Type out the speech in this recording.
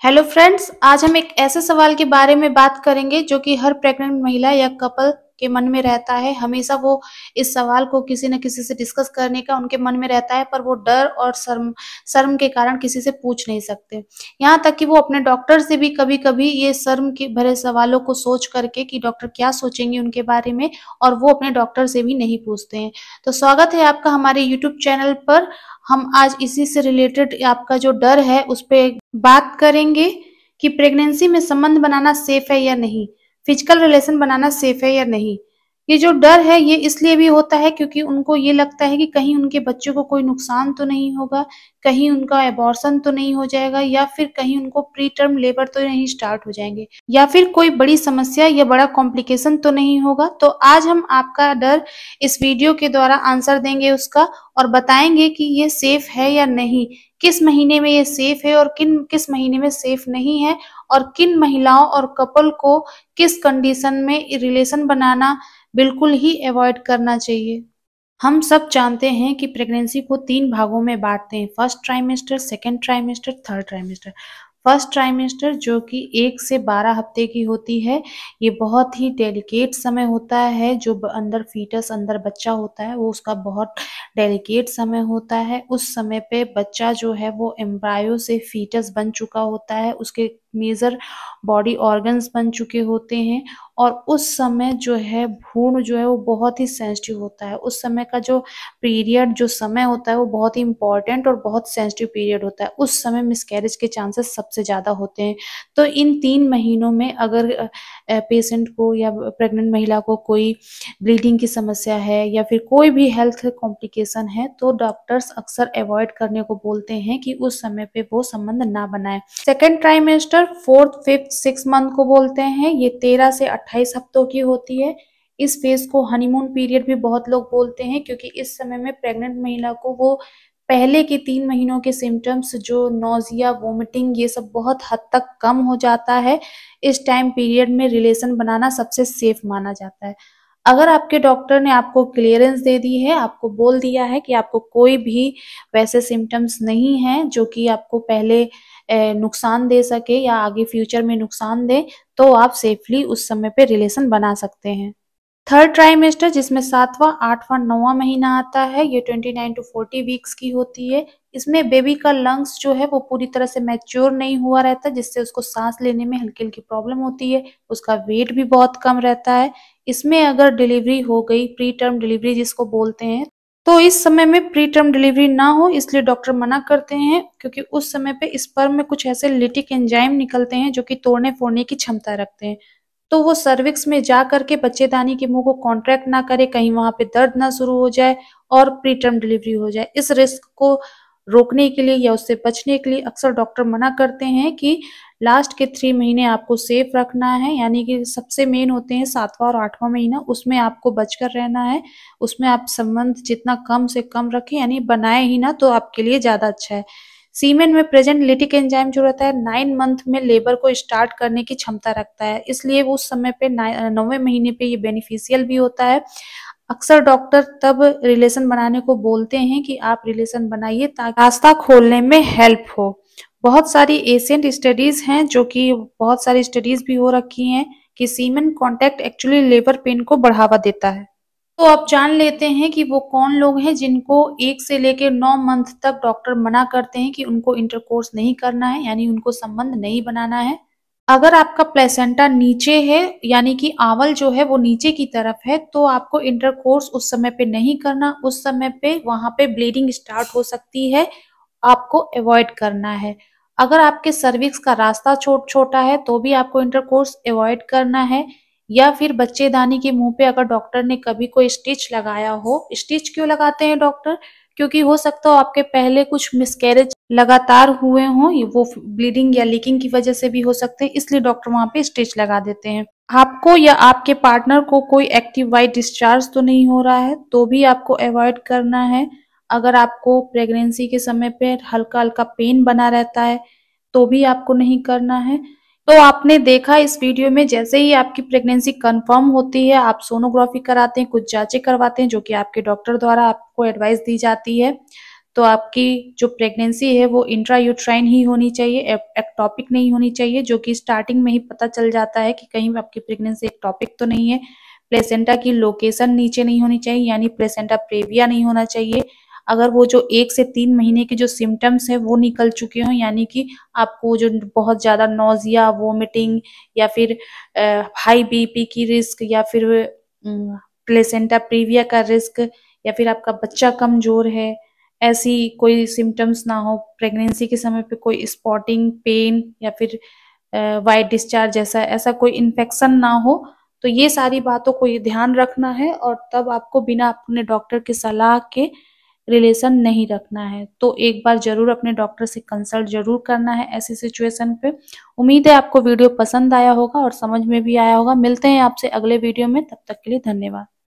Hello friends, आज हम एक ऐसे सवाल के बारे में बात करेंगे जो कि हर प्रेग्नेंट महिला या कपल के मन में रहता है। हमेशा वो इस सवाल को किसी न किसी से डिस्कस करने का उनके मन में रहता है, पर वो डर और शर्म शर्म के कारण किसी से पूछ नहीं सकते। यहाँ तक कि वो अपने डॉक्टर से भी कभी-कभी ये शर्म के भरे सवालों को सोच करके कि डॉक्टर क्या सोचेंगे उनके बारे में, और वो अपने डॉक्टर से भी नहीं पूछते हैं। तो स्वागत है आपका हमारे यूट्यूब चैनल पर। हम आज इसी से रिलेटेड आपका जो डर है उस पे बात करेंगे कि प्रेगनेंसी में संबंध बनाना सेफ है या नहीं, फिजिकल रिलेशन बनाना सेफ है या नहीं। ये जो डर है ये इसलिए भी होता है क्योंकि उनको ये लगता है कि कहीं उनके बच्चे को कोई नुकसान तो नहीं होगा, कहीं उनका एबॉर्शन तो नहीं हो जाएगा, या फिर कहीं उनको प्री टर्म लेबर तो नहीं स्टार्ट हो जाएंगे, या फिर कोई बड़ी समस्या या बड़ा कॉम्प्लिकेशन तो नहीं होगा। तो आज हम आपका डर इस वीडियो के द्वारा आंसर देंगे उसका, और बताएंगे कि ये सेफ है या नहीं, किस महीने में ये सेफ है और किस महीने में सेफ नहीं है, और किन महिलाओं और कपल को किस कंडीशन में रिलेशन बनाना बिल्कुल ही अवॉइड करना चाहिए। हम सब जानते हैं कि प्रेगनेंसी को 3 भागों में बांटते हैं, first trimester, second trimester, third trimester. First trimester जो कि 1 से 12 हफ्ते की होती है, ये बहुत ही डेलिकेट समय होता है। जो अंदर फीटस, अंदर बच्चा होता है, वो उसका बहुत डेलिकेट समय होता है। उस समय पे बच्चा जो है वो एम्ब्रायो से फीटस बन चुका होता है, उसके मेजर बॉडी ऑर्गन्स बन चुके होते हैं, और उस समय जो है भ्रूण जो है वो बहुत ही सेंसिटिव होता है। उस समय का जो पीरियड, जो समय होता है, वो बहुत ही इम्पोर्टेंट और बहुत सेंसिटिव पीरियड होता है। उस समय मिसकैरेज के चांसेस सबसे ज़्यादा होते हैं। तो इन 3 महीनों में अगर पेशेंट को या प्रेग्नेंट महिला को कोई ब्लीडिंग की समस्या है या फिर कोई भी हेल्थ कॉम्प्लिकेशन है, तो डॉक्टर्स अक्सर अवॉइड करने को बोलते हैं कि उस समय पे वो संबंध ना बनाए। Second trimester 4th, 5th, 6th month को बोलते हैं। ये 13 से 28 हफ्तों की होती है। इस फेज को हनीमून पीरियड भी बहुत लोग बोलते हैं, क्योंकि इस समय में प्रेग्नेंट महिला को वो पहले के 3 महीनों के सिम्टम्स, जो नोजिया, वोमिटिंग, ये सब बहुत हद तक कम हो जाता है। इस टाइम पीरियड में रिलेशन बनाना सबसे सेफ माना जाता है। अगर आपके डॉक्टर ने आपको क्लियरेंस दे दी है, आपको बोल दिया है कि आपको कोई भी वैसे सिम्टम्स नहीं हैं जो कि आपको पहले नुकसान दे सके या आगे फ्यूचर में नुकसान दे, तो आप सेफली उस समय पे रिलेशन बना सकते हैं। थर्ड ट्राइमेस्टर, जिसमें 7वां, 8वां, 9वां महीना आता है, ये 29 to 40 वीक्स की होती है। इसमें बेबी का लंग्स जो है वो पूरी तरह से मैच्योर नहीं हुआ रहता, जिससे उसको सांस लेने में हल्की हल्की प्रॉब्लम होती है। उसका वेट भी बहुत कम रहता है। इसमें अगर डिलीवरी हो गई, प्री टर्म डिलीवरी जिसको बोलते हैं, तो इस समय में प्री टर्म डिलीवरी ना हो, इसलिए डॉक्टर मना करते हैं, क्योंकि उस समय पे स्पर्म में कुछ ऐसे लिटिक एंजाइम निकलते हैं जो कि तोड़ने फोड़ने की क्षमता रखते हैं। तो वो सर्विक्स में जा करके बच्चेदानी के मुंह को कॉन्ट्रैक्ट ना करे, कहीं वहां पे दर्द ना शुरू हो जाए और प्री टर्म डिलीवरी हो जाए। इस रिस्क को रोकने के लिए या उससे बचने के लिए अक्सर डॉक्टर मना करते हैं कि लास्ट के 3 महीने आपको सेफ रखना है, यानी कि सबसे मेन होते हैं 7वां और 8वां महीना, उसमें आपको बचकर रहना है। उसमें आप संबंध जितना कम से कम रखें, यानी बनाए ही ना, तो आपके लिए ज्यादा अच्छा है। सीमेन में प्रेजेंट लिटिक एंजाइम जो रहता है 9 मंथ में लेबर को स्टार्ट करने की क्षमता रखता है, इसलिए उस समय पे 9वें महीने पे ये बेनिफिशियल भी होता है। अक्सर डॉक्टर तब रिलेशन बनाने को बोलते हैं कि आप रिलेशन बनाइए ताकि रास्ता खोलने में हेल्प हो। बहुत सारी एशियंट स्टडीज हैं, जो कि बहुत सारी स्टडीज भी हो रखी हैं कि सीमेन कांटेक्ट एक्चुअली लेबर पेन को बढ़ावा देता है। तो अब जान लेते हैं कि वो कौन लोग हैं जिनको 1 से लेकर 9 मंथ तक डॉक्टर मना करते हैं कि उनको इंटरकोर्स नहीं करना है, यानी उनको संबंध नहीं बनाना है। अगर आपका प्लेसेंटा नीचे है, यानी कि आंवल जो है वो नीचे की तरफ है, तो आपको इंटरकोर्स उस समय पे नहीं करना। उस समय पे वहां पे ब्लीडिंग स्टार्ट हो सकती है, आपको अवॉइड करना है। अगर आपके सर्विक्स का रास्ता छोटा है तो भी आपको इंटरकोर्स अवॉइड करना है। या फिर बच्चेदानी के मुंह पे अगर डॉक्टर ने कभी कोई स्टिच लगाया हो, स्टिच क्यों लगाते हैं डॉक्टर? क्योंकि हो सकता हो आपके पहले कुछ मिसकैरेज लगातार हुए हों, वो ब्लीडिंग या लीकिंग की वजह से भी हो सकते हैं, इसलिए डॉक्टर वहां पे स्टिच लगा देते हैं। आपको या आपके पार्टनर को कोई एक्टिव वाइट डिस्चार्ज तो नहीं हो रहा है, तो भी आपको अवॉइड करना है। अगर आपको प्रेगनेंसी के समय पे हल्का हल्का पेन बना रहता है, तो भी आपको नहीं करना है। तो आपने देखा इस वीडियो में, जैसे ही आपकी प्रेगनेंसी कंफर्म होती है, आप सोनोग्राफी कराते हैं, कुछ जांचें करवाते हैं जो कि आपके डॉक्टर द्वारा आपको एडवाइस दी जाती है। तो आपकी जो प्रेगनेंसी है वो इंट्रायूट्राइन ही होनी चाहिए, एक्टॉपिक नहीं होनी चाहिए, जो कि स्टार्टिंग में ही पता चल जाता है कि कहीं आपकी प्रेगनेंसी एक्टॉपिक तो नहीं है। प्लेसेंटा की लोकेशन नीचे नहीं होनी चाहिए, यानी प्लेसेंटा प्रेविया नहीं होना चाहिए। अगर वो जो 1 से 3 महीने के जो सिम्टम्स है वो निकल चुके हों, यानी कि आपको जो बहुत ज्यादा नोजिया, वोमिटिंग या फिर हाई बीपी की रिस्क, या फिर प्लेसेंटा प्रीविया का रिस्क, या फिर आपका बच्चा कमजोर है, ऐसी कोई सिम्टम्स ना हो, प्रेगनेंसी के समय पे कोई स्पॉटिंग, पेन या फिर वाइट डिस्चार्ज जैसा ऐसा कोई इन्फेक्शन ना हो, तो ये सारी बातों को ये ध्यान रखना है और तब आपको बिना अपने डॉक्टर की सलाह के रिलेशन नहीं रखना है। तो एक बार जरूर अपने डॉक्टर से कंसल्ट जरूर करना है ऐसी सिचुएशन पे। उम्मीद है आपको वीडियो पसंद आया होगा और समझ में भी आया होगा। मिलते हैं आपसे अगले वीडियो में, तब तक के लिए धन्यवाद।